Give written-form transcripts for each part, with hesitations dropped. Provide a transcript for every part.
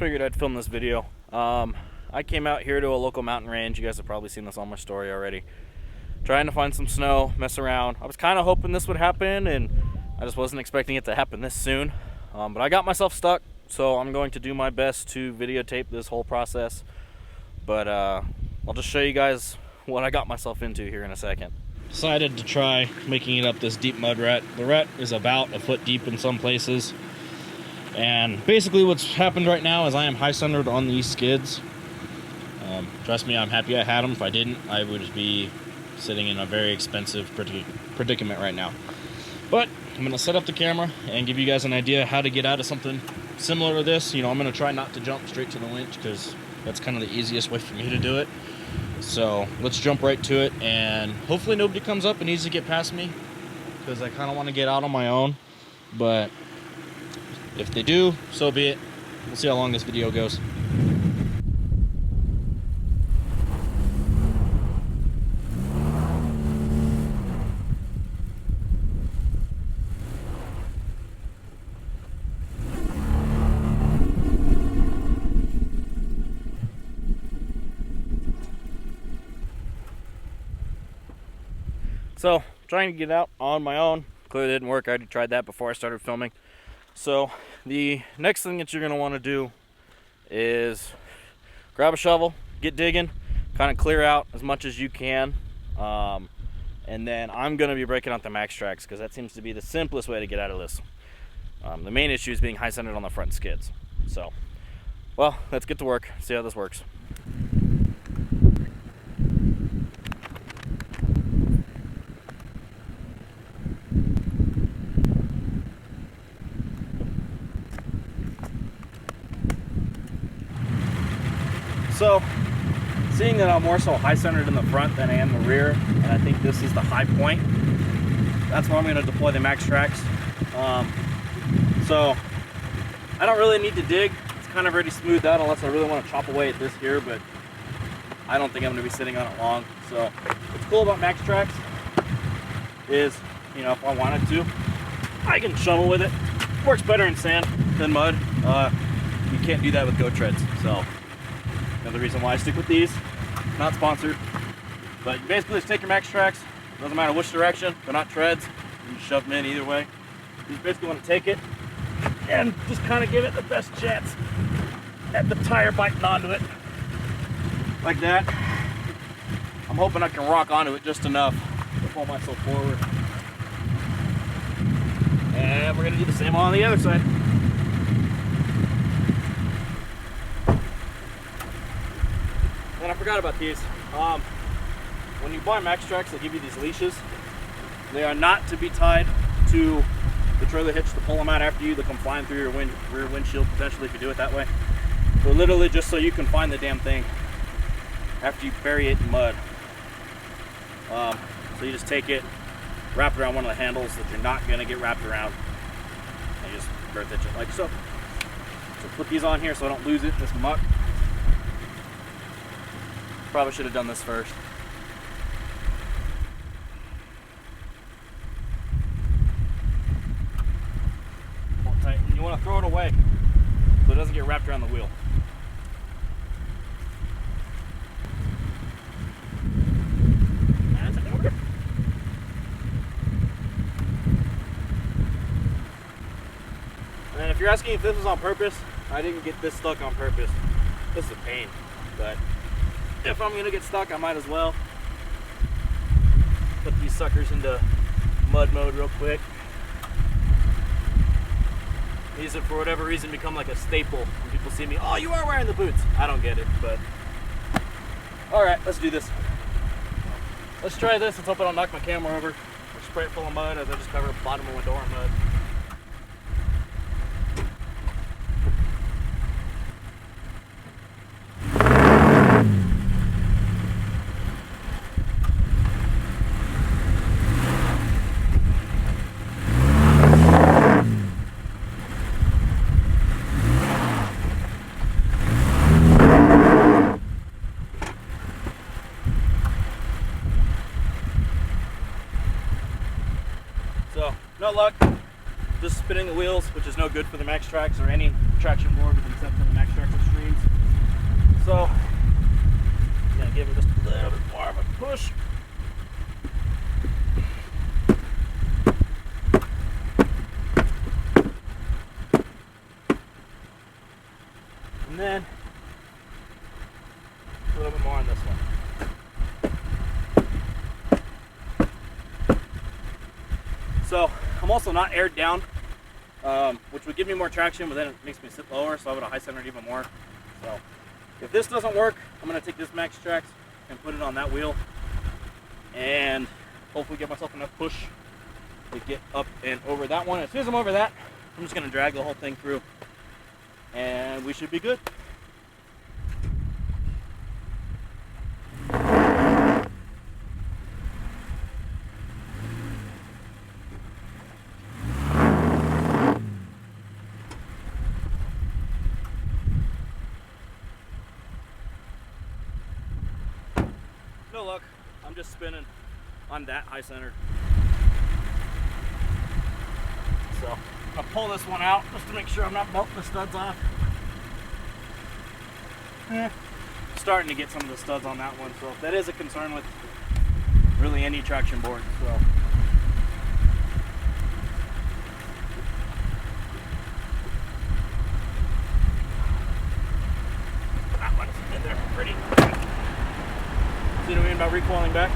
figured I'd film this video. I came out here to a local mountain range. You guys have probably seen this on my story already. Trying to find some snow, mess around. I was kind of hoping this would happen, and I just wasn't expecting it to happen this soon. But I got myself stuck, so I'm going to do my best to videotape this whole process. But I'll just show you guys what I got myself into here in a second. Decided to try making it up this deep mud rut. The rut is about a foot deep in some places. And basically what's happened right now is I am high centered on these skids. Trust me, I'm happy I had them. If I didn't, I would be sitting in a very expensive predicament right now. But I'm going to set up the camera and give you guys an idea how to get out of something similar to this. You know, I'm going to try not to jump straight to the winch because that's kind of the easiest way for me to do it. So let's jump right to it, and hopefully nobody comes up and needs to get past me because I kind of want to get out on my own. But if they do, so be it. We'll see how long this video goes. So, trying to get out on my own. Clearly didn't work. I already tried that before I started filming. So, the next thing that you're going to want to do is grab a shovel, get digging, kind of clear out as much as you can. And then I'm going to be breaking out the Maxtrax because that seems to be the simplest way to get out of this. The main issue is being high-centered on the front skids. So, well, let's get to work, see how this works. So, seeing that I'm more so high-centered in the front than I am the rear, and I think this is the high point, that's where I'm going to deploy the Maxtrax. So, I don't really need to dig. It's kind of already smoothed out unless I really want to chop away at this here, but I don't think I'm going to be sitting on it long. So, what's cool about Maxtrax is, you know, if I wanted to, I can shovel with it. Works better in sand than mud. You can't do that with goat treads, so another reason why I stick with these. Not sponsored, but you basically just take your Maxtrax. Doesn't matter which direction, they're not treads. You can shove them in either way. You just basically want to take it and just kind of give it the best chance at the tire biting onto it, like that. I'm hoping I can rock onto it just enough to pull myself forward. And we're gonna do the same on the other side. And I forgot about these. When you buy Maxtrax, they give you these leashes. They are not to be tied to the trailer hitch to pull them out after you. They come flying through your rear windshield potentially if you do it that way. They're literally just so you can find the damn thing after you bury it in mud. So you just take it, wrap it around one of the handles that you're not going to get wrapped around, and you just girth hitch it like so. So put these on here so I don't lose it in this muck. Probably should have done this first. Hold tight. And you want to throw it away so it doesn't get wrapped around the wheel. That's an order. And if you're asking if this was on purpose, I didn't get this stuck on purpose. This is a pain, but if I'm gonna get stuck, I might as well put these suckers into mud mode real quick. These have, for whatever reason, become like a staple when people see me. Oh, you are wearing the boots. I don't get it, but all right, let's do this. Let's try this. Let's hope I don't knock my camera over or spray it full of mud as I just cover the bottom of my door in mud. So, no luck, just spinning the wheels, which is no good for the Maxtrax or any traction board except for the Maxtrax. So I'm gonna give it just a little bit more of a push. And then a little bit more on this one. So I'm also not aired down, which would give me more traction, but then it makes me sit lower, so I would have high centered even more. So if this doesn't work, I'm going to take this Maxtrax and put it on that wheel and hopefully get myself enough push to get up and over that one. As soon as I'm over that, I'm just going to drag the whole thing through and we should be good. No luck, I'm just spinning on that high centered. So I'll pull this one out just to make sure I'm not melting the studs off. Starting to get some of the studs on that one, so that is a concern with really any traction board. So that one's in there pretty. See what I mean about recoiling back?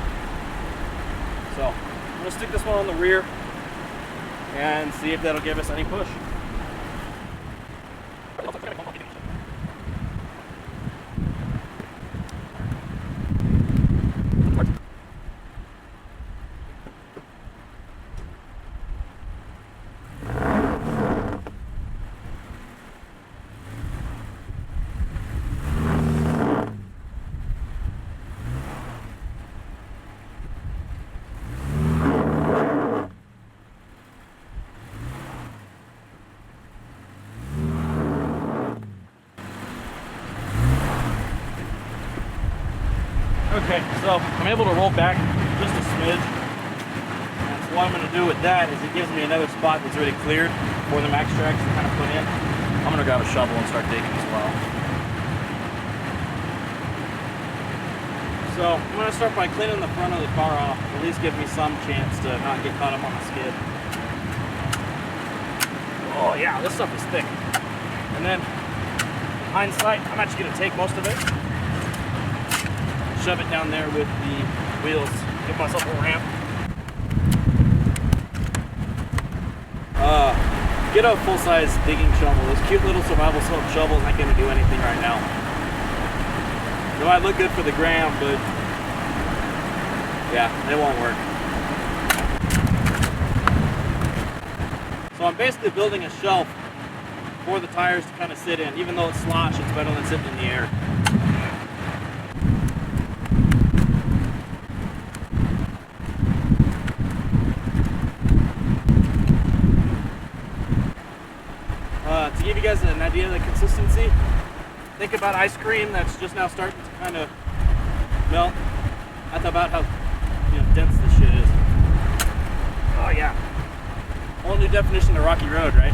So I'm gonna stick this one on the rear and see if that'll give us any push. Okay, so I'm able to roll back just a smidge. And so what I'm going to do with that is it gives me another spot that's already cleared for the Maxtrax to kind of put in. I'm going to grab a shovel and start digging as well. So I'm going to start by cleaning the front of the car off, at least give me some chance to not get caught up on the skid. Oh yeah, this stuff is thick. And then, in hindsight, I'm actually going to take most of it, shove it down there with the wheels, give myself a ramp. Get a full-size digging shovel. Those cute little survival shovels aren't going to do anything right now. They might look good for the gram, but yeah, they won't work. So I'm basically building a shelf for the tires to kind of sit in. Even though it's slosh, it's better than sitting in the air. To give you guys an idea of the consistency, think about ice cream that's just now starting to kind of melt. That's about how dense this shit is. Oh yeah. Whole new definition of rocky road, right?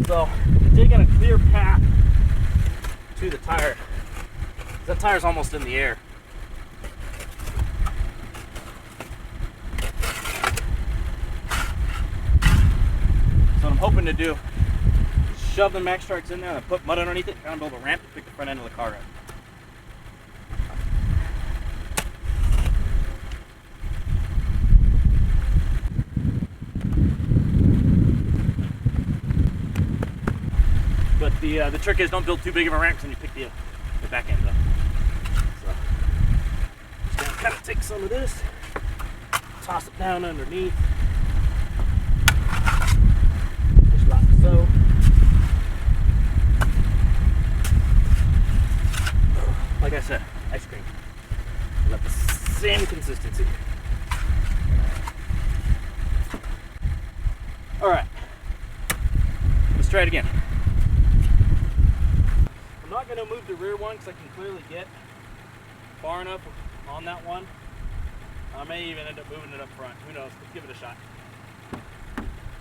So, taking a clear path to the tire. That tire's almost in the air. So what I'm hoping to do is shove the Maxtrax in there and put mud underneath it, kind of build a ramp to pick the front end of the car up. But the trick is don't build too big of a ramp when you pick the back end up. So just gonna kind of take some of this, toss it down underneath, just like so. Like I said, ice cream. Love the same consistency. All right, let's try it again. I'm not going to move the rear one because I can clearly get far enough on that one. I may even end up moving it up front. Who knows? Let's give it a shot.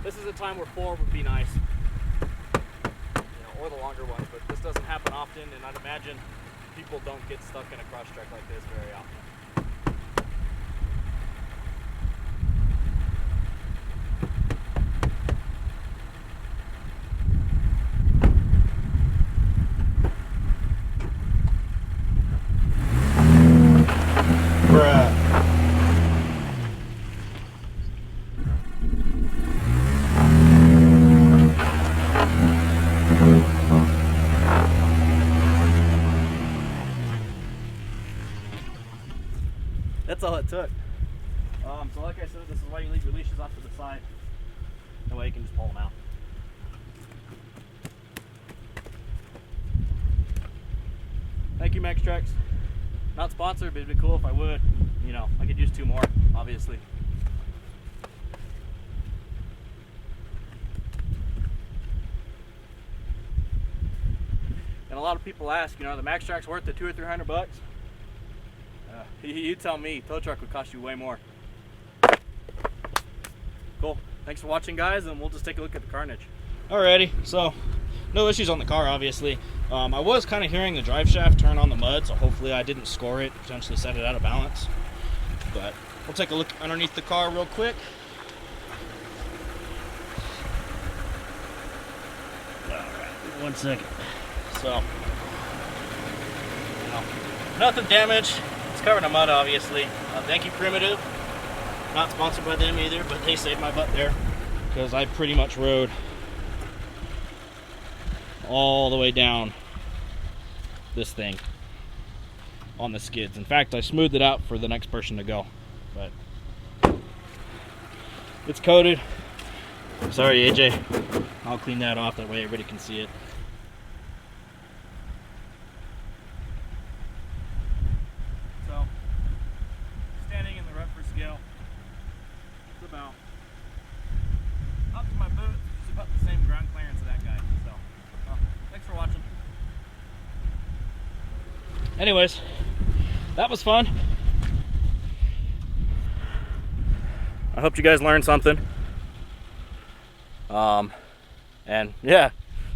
This is a time where 4 would be nice, or the longer ones, but this doesn't happen often, and I'd imagine people don't get stuck in a cross track like this very often. That's all it took. So like I said, this is why you leave your leashes off to the side. That way you can just pull them out. Thank you, Maxtrax. Not sponsored, but it'd be cool if I would. You know, I could use 2 more, obviously. And a lot of people ask, you know, the Maxtrax worth the $200 or $300? You tell me. Tow truck would cost you way more. Cool. Thanks for watching, guys, and we'll just take a look at the carnage. Alrighty, so no issues on the car, obviously. I was kind of hearing the drive shaft turn on the mud, so hopefully I didn't score it, potentially set it out of balance. But we'll take a look underneath the car real quick. Alright, 1 second. So, nothing damaged. It's covered in mud, obviously. Thank you, Primitive. Not sponsored by them either, but they saved my butt there because I pretty much rode all the way down this thing on the skids. In fact, I smoothed it out for the next person to go, but it's coated. Sorry, AJ. I'll clean that off, that way everybody can see it. So, standing in the rut for scale, it's about up to my boot. It's about the same ground clearance of that guy. So, thanks for watching. Anyways, that was fun. I hope you guys learned something. And yeah,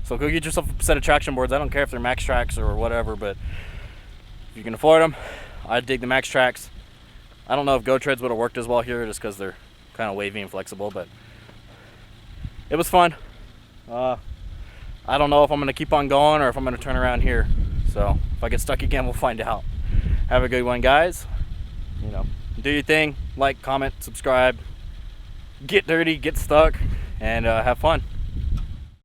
so go get yourself a set of traction boards. I don't care if they're Maxtrax or whatever, but if you can afford them, I dig the Maxtrax. I don't know if Go Treads would have worked as well here just because they're kind of wavy and flexible, but it was fun. I don't know if I'm going to keep on going or if I'm going to turn around here. So if I get stuck again, we'll find out. Have a good one, guys. You know, do your thing. Like, comment, subscribe. Get dirty, get stuck, and have fun.